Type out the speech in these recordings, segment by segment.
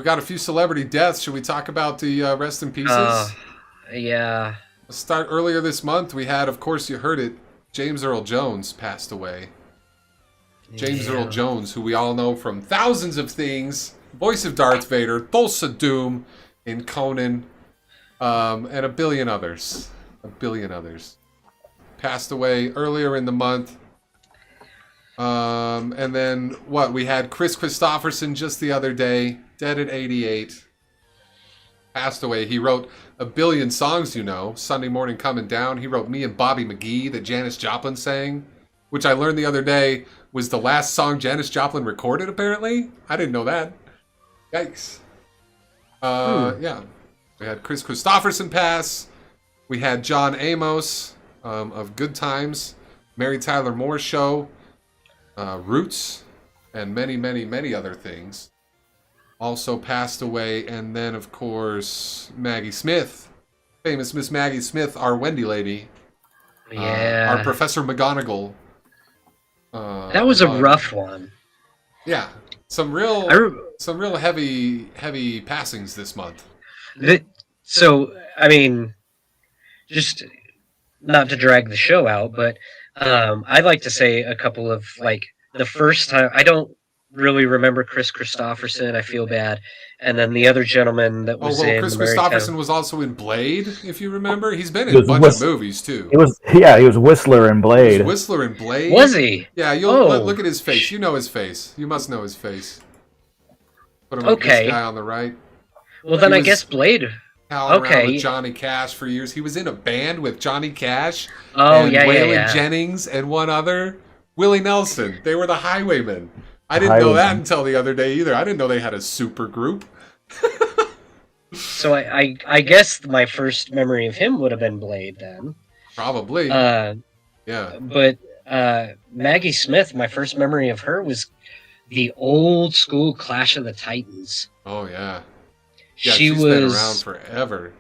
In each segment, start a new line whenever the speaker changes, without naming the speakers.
We got a few celebrity deaths. Should we talk about the rest in
Uh,
pieces?
yeah.
Let's start earlier this month. We had, of course, you heard it, James Earl Jones passed away. James Earl
Yeah.
Jones, who we all know from thousands of things, voice of Darth Vader, Thulsa Doom in Conan, and a billion others. A billion others. Passed away earlier in the month. And then, what? We had Kris Kristofferson just the other day, dead at 88. Passed away. He wrote a billion songs, you know. Sunday Morning Coming Down. He wrote Me and Bobby McGee that Janis Joplin sang, which I learned the other day was the last song Janis Joplin recorded, apparently. I didn't know that. Yikes. Yeah. We had Kris Kristofferson pass. We had John Amos of Good Times, Mary Tyler Moore Show, Roots, and many, many, many other things. Also passed away. And then, of course, Maggie Smith, famous Miss Maggie Smith, our Wendy lady, our
Yeah.
Professor McGonagall.
That was a
among-
rough one.
Yeah, some
I
real,
re-
some real heavy passings this month.
the, so I mean, just not to drag the show out, but I'd like to say a couple of like the first time I don't really remember Kris Kristofferson. I feel bad, and then the other gentleman that
Oh
was
well,
in
Kris
the Mary Tyler.
Christopherson was also in Blade, if you remember. He's been
He
in a
was
bunch of movies too.
He was Whistler in
He was
Blade.
Whistler in Blade.
Was he?
Yeah,
Oh,
look at his face. You know his face. You must know his face. Put him up
okay.
this guy on the right.
Well, then
He
I
was-
guess Blade.
Howling around
Okay.
with Johnny Cash for years. He was in a band with Johnny Cash
Oh,
and
yeah, yeah,
Waylon
yeah.
Jennings and one other, Willie Nelson. They were the Highwaymen. I didn't know that until the other day either. I didn't know they had a super group.
So I guess my first memory of him would have been Blade then.
Probably.
Uh,
Yeah.
but Maggie Smith, my first memory of her was the old school Clash of the Titans.
Oh yeah. Yeah,
She
she's been
was,
around forever.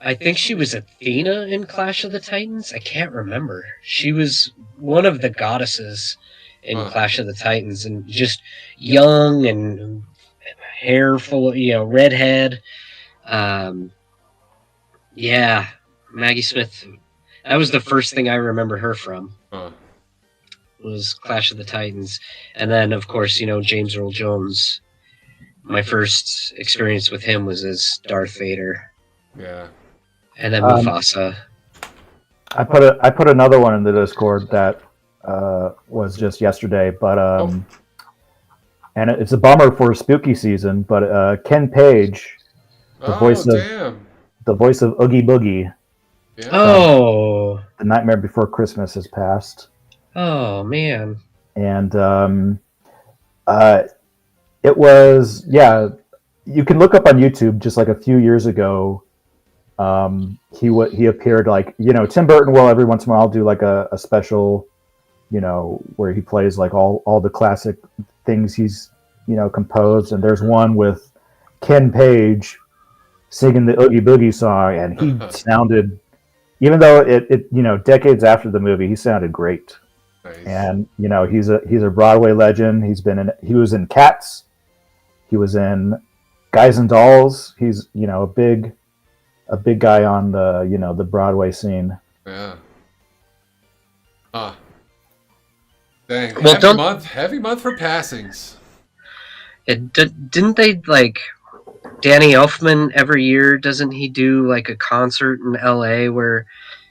I think she was Athena in Clash of the Titans. I can't remember. She was one of the goddesses in
Huh.
Clash of the Titans, and just young and hair full of, redhead. Yeah, Maggie Smith. That was the first thing I remember her from.
Huh.
Was Clash of the Titans, and then of course James Earl Jones. My first experience with him was as Darth Vader,
Yeah.
and then
Um,
Mufasa.
I put another one in the Discord that was just yesterday, but and it's a bummer for spooky season. But Ken Page,
Oh
voice of-
damn.
the voice of Oogie Boogie,
Yeah.
Oh,
The Nightmare Before Christmas, has passed,
oh man.
and it was You can look up on YouTube just like a few years ago. He appeared like Tim Burton will every once in a while do like a special, where he plays like all the classic things he's composed, and there's one with Ken Page singing the Oogie Boogie song, and he sounded, even though it decades after the movie, he sounded great.
Nice.
And he's a Broadway legend. He was in Cats, he was in Guys and Dolls. He's a big guy on the Broadway scene.
Yeah. Huh. Dang.
Well,
Heavy month for passings.
Didn't they like Danny Elfman every year? Doesn't he do like a concert in L.A. where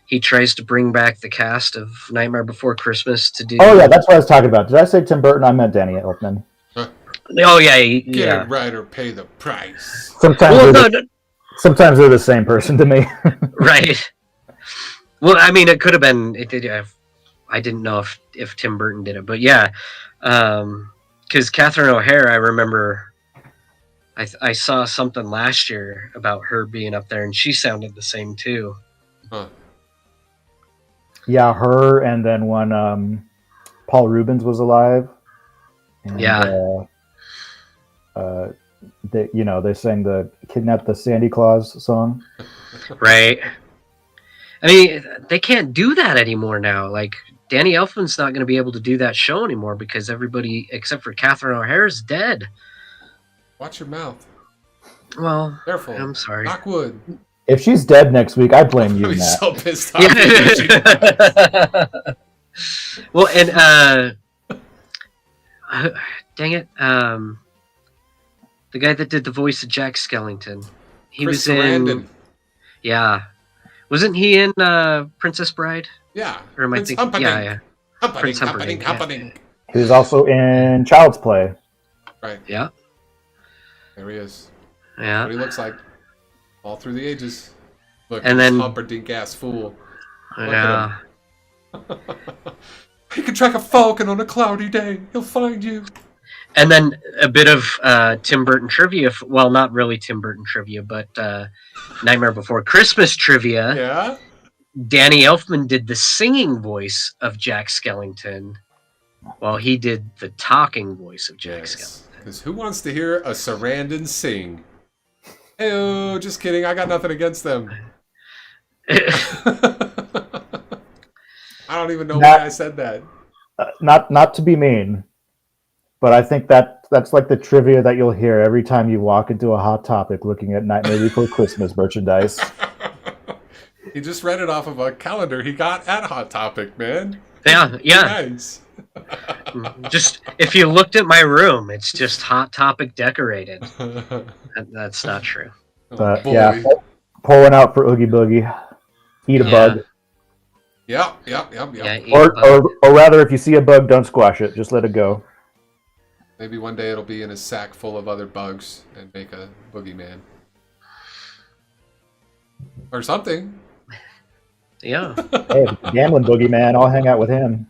he tries to bring back the cast of Nightmare Before Christmas to do?
Oh yeah, that's what I was talking about. Did I say Tim Burton? I meant Danny Elfman.
Oh yeah,
Get
yeah.
it right or pay the price.
Sometimes
Well, no,
sometimes they're the same person to me.
right. Well, I mean, it could have been. It did. I didn't know if Tim Burton did it, but yeah, because Catherine O'Hara, I remember. I saw something last year about her being up there, and she sounded the same too.
Huh.
Yeah, her, and then when Paul Rubens was alive. And,
Yeah.
they sang the "Kidnap the Sandy Claus" song.
Right. I mean, they can't do that anymore now. Like, Danny Elfman's not going to be able to do that show anymore because everybody except for Catherine O'Hara's dead.
Watch your mouth.
Well,
Careful.
I'm sorry.
Knock wood.
If she's dead next week, I blame
I'm
you,
gonna be
Matt.
so pissed off. if she dies.
Well, and dang it, the guy that did the voice of Jack Skellington, he
Chris
was in.
Sarandon.
Yeah, wasn't he in Princess Bride?
Yeah.
Or am I
Prince
thinking?
Humperdinck.
Yeah.
Humperdinck,
Prince
Humperdinck,
Humperdinck,
Humperdinck.
He was also in Child's Play.
Right.
Yeah.
There he is.
Yeah.
What he looks like. All through the ages. Look,
And
this
then-
Humperdinck ass fool.
Yeah.
He can track a falcon on a cloudy day. He'll find you.
And then a bit of Tim Burton trivia. Well, not really Tim Burton trivia, but Nightmare Before Christmas trivia.
Yeah?
Danny Elfman did the singing voice of Jack Skellington, while he did the talking voice of Jack
Yes. Because who wants to hear a Sarandon sing? Hey, just kidding. I got nothing against them.
Skellington.
I don't even know why I said that.
Not to be mean, but I think that's like the trivia that you'll hear every time you walk into a Hot Topic looking at Nightmare Before Christmas merchandise.
He just read it off of a calendar he got at Hot Topic, man.
Yeah.
Nice.
Just if you looked at my room, it's just Hot Topic decorated. That's not true.
But
boy.
yeah, pour one out for Oogie Boogie. Eat a bug.
Yep.
Yeah,
Or rather, if you see a bug, don't squash it. Just let it go.
Maybe one day it'll be in a sack full of other bugs and make a boogeyman. Or something.
yeah.
Hey, gambling boogeyman, I'll hang out with him.